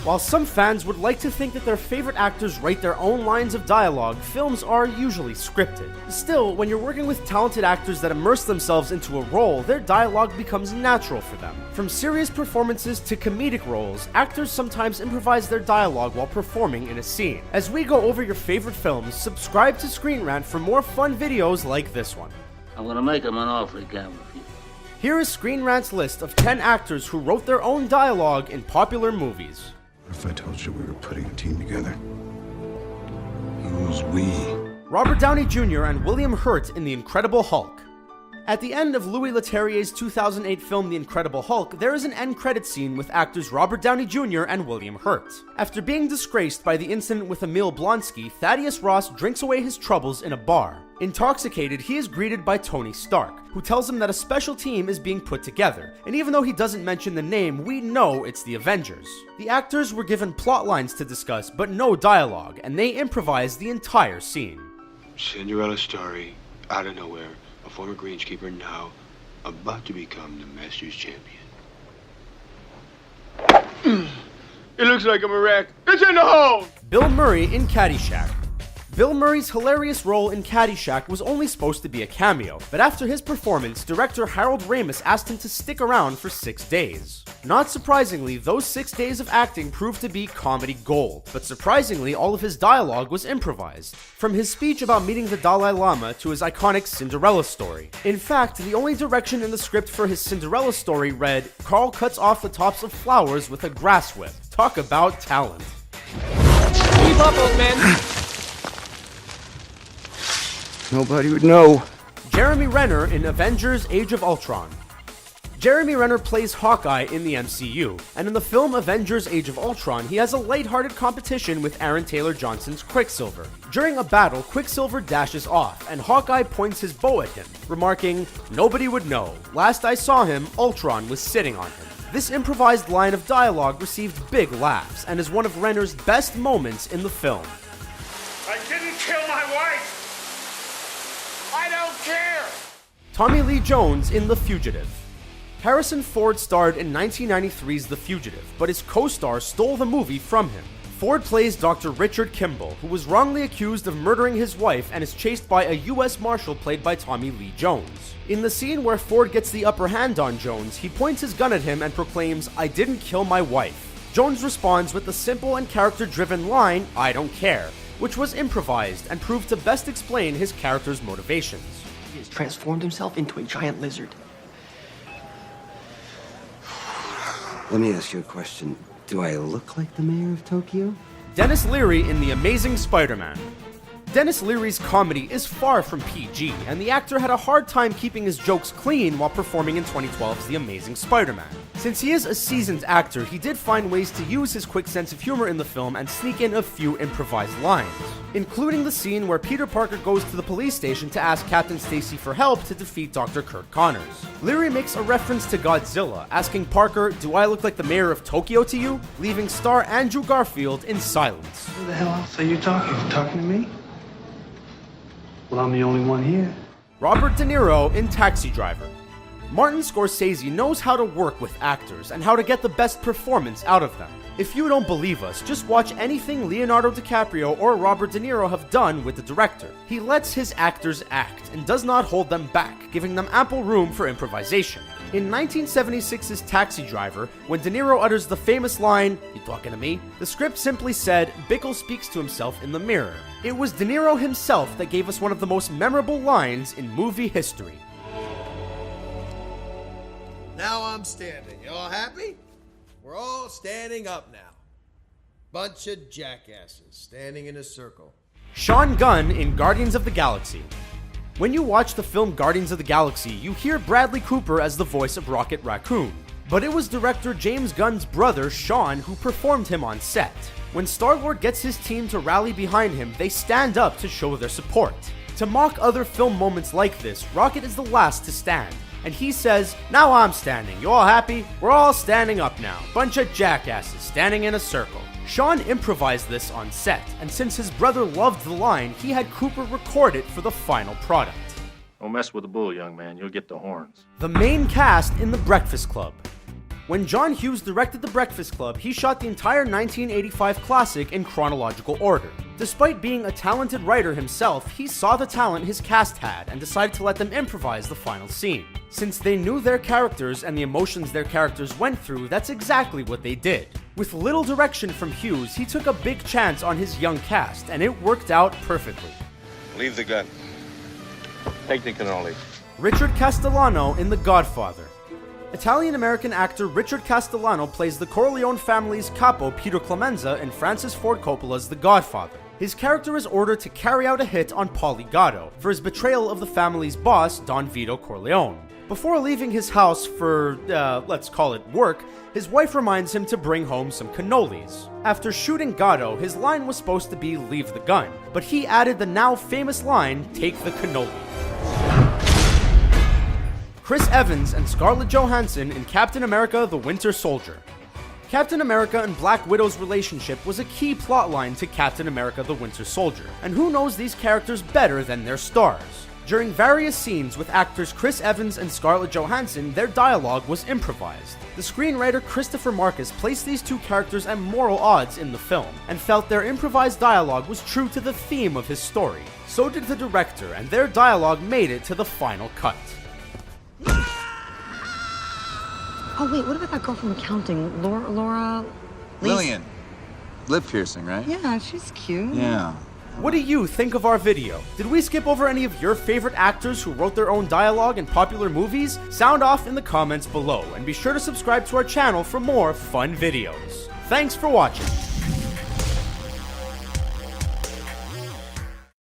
While some fans would like to think that their favorite actors write their own lines of dialogue, films are usually scripted. Still, when you're working with talented actors that immerse themselves into a role, their dialogue becomes natural for them. From serious performances to comedic roles, actors sometimes improvise their dialogue while performing in a scene. As we go over your favorite films, subscribe to Screen Rant for more fun videos like this one. I'm gonna make him an offer he can't refuse. Here is Screen Rant's list of 10 actors who wrote their own dialogue in popular movies. What if I told you we were putting a team together? Who's we? Robert Downey Jr. and William Hurt in The Incredible Hulk. At the end of Louis Leterrier's 2008 film The Incredible Hulk, there is an end credit scene with actors Robert Downey Jr. and William Hurt. After being disgraced by the incident with Emil Blonsky, Thaddeus Ross drinks away his troubles in a bar. Intoxicated, he is greeted by Tony Stark, who tells him that a special team is being put together, and even though he doesn't mention the name, we know it's the Avengers. The actors were given plot lines to discuss, but no dialogue, and they improvised the entire scene. Cinderella story, out of nowhere, a former greenskeeper now about to become the Masters champion. It looks like I'm a wreck. It's in the hole! Bill Murray in Caddyshack. Bill Murray's hilarious role in Caddyshack was only supposed to be a cameo, but after his performance, director Harold Ramis asked him to stick around for 6 days. Not surprisingly, those 6 days of acting proved to be comedy gold, but surprisingly, all of his dialogue was improvised. From his speech about meeting the Dalai Lama to his iconic Cinderella story. In fact, the only direction in the script for his Cinderella story read, "Carl cuts off the tops of flowers with a grass whip." Talk about talent. Keep up, old man! Nobody would know. Jeremy Renner in Avengers Age of Ultron. Jeremy Renner plays Hawkeye in the MCU, and in the film Avengers Age of Ultron, he has a lighthearted competition with Aaron Taylor Johnson's Quicksilver. During a battle, Quicksilver dashes off, and Hawkeye points his bow at him, remarking, "Nobody would know. Last I saw him, Ultron was sitting on him." This improvised line of dialogue received big laughs, and is one of Renner's best moments in the film. I didn't kill my wife! I don't care! Tommy Lee Jones in The Fugitive. Harrison Ford starred in 1993's The Fugitive, but his co-star stole the movie from him. Ford plays Dr. Richard Kimball, who was wrongly accused of murdering his wife and is chased by a US Marshal played by Tommy Lee Jones. In the scene where Ford gets the upper hand on Jones, he points his gun at him and proclaims, "I didn't kill my wife." Jones responds with the simple and character-driven line, "I don't care," which was improvised and proved to best explain his character's motivations. He has transformed himself into a giant lizard. Let me ask you a question. Do I look like the mayor of Tokyo? Dennis Leary in The Amazing Spider-Man. Dennis Leary's comedy is far from PG, and the actor had a hard time keeping his jokes clean while performing in 2012's The Amazing Spider-Man. Since he is a seasoned actor, he did find ways to use his quick sense of humor in the film and sneak in a few improvised lines, including the scene where Peter Parker goes to the police station to ask Captain Stacy for help to defeat Dr. Kurt Connors. Leary makes a reference to Godzilla, asking Parker, "Do I look like the mayor of Tokyo to you?" leaving star Andrew Garfield in silence. Who the hell else are you talking? Talking to me? Well, I'm the only one here. Robert De Niro in Taxi Driver. Martin Scorsese knows how to work with actors and how to get the best performance out of them. If you don't believe us, just watch anything Leonardo DiCaprio or Robert De Niro have done with the director. He lets his actors act and does not hold them back, giving them ample room for improvisation. In 1976's Taxi Driver, when De Niro utters the famous line, "You talking to me?" the script simply said, Bickle speaks to himself in the mirror. It was De Niro himself that gave us one of the most memorable lines in movie history. Now I'm standing. You all happy? We're all standing up now. Bunch of jackasses standing in a circle. Sean Gunn in Guardians of the Galaxy. When you watch the film Guardians of the Galaxy, you hear Bradley Cooper as the voice of Rocket Raccoon. But it was director James Gunn's brother, Sean, who performed him on set. When Star-Lord gets his team to rally behind him, they stand up to show their support. To mock other film moments like this, Rocket is the last to stand. And he says, "Now I'm standing. You all happy? We're all standing up now. Bunch of jackasses standing in a circle." Sean improvised this on set, and since his brother loved the line, he had Cooper record it for the final product. Don't mess with the bull, young man. You'll get the horns. The main cast in The Breakfast Club. When John Hughes directed The Breakfast Club, he shot the entire 1985 classic in chronological order. Despite being a talented writer himself, he saw the talent his cast had and decided to let them improvise the final scene. Since they knew their characters and the emotions their characters went through, that's exactly what they did. With little direction from Hughes, he took a big chance on his young cast, and it worked out perfectly. Leave the gun. Take the cannoli. Richard Castellano in The Godfather. Italian-American actor Richard Castellano plays the Corleone family's capo Peter Clemenza in Francis Ford Coppola's The Godfather. His character is ordered to carry out a hit on Paulie Gatto for his betrayal of the family's boss, Don Vito Corleone. Before leaving his house for, let's call it work, his wife reminds him to bring home some cannolis. After shooting Gatto, his line was supposed to be "leave the gun," but he added the now famous line, "take the cannoli." Chris Evans and Scarlett Johansson in Captain America: The Winter Soldier. Captain America and Black Widow's relationship was a key plotline to Captain America: The Winter Soldier, and who knows these characters better than their stars? During various scenes with actors Chris Evans and Scarlett Johansson, their dialogue was improvised. The screenwriter Christopher Marcus placed these two characters at moral odds in the film, and felt their improvised dialogue was true to the theme of his story. So did the director, and their dialogue made it to the final cut. Oh, wait, what about that girl from accounting? Laura? Lillian. Lip piercing, right? Yeah, she's cute. Yeah. What do you think of our video? Did we skip over any of your favorite actors who wrote their own dialogue in popular movies? Sound off in the comments below, and be sure to subscribe to our channel for more fun videos. Thanks for watching.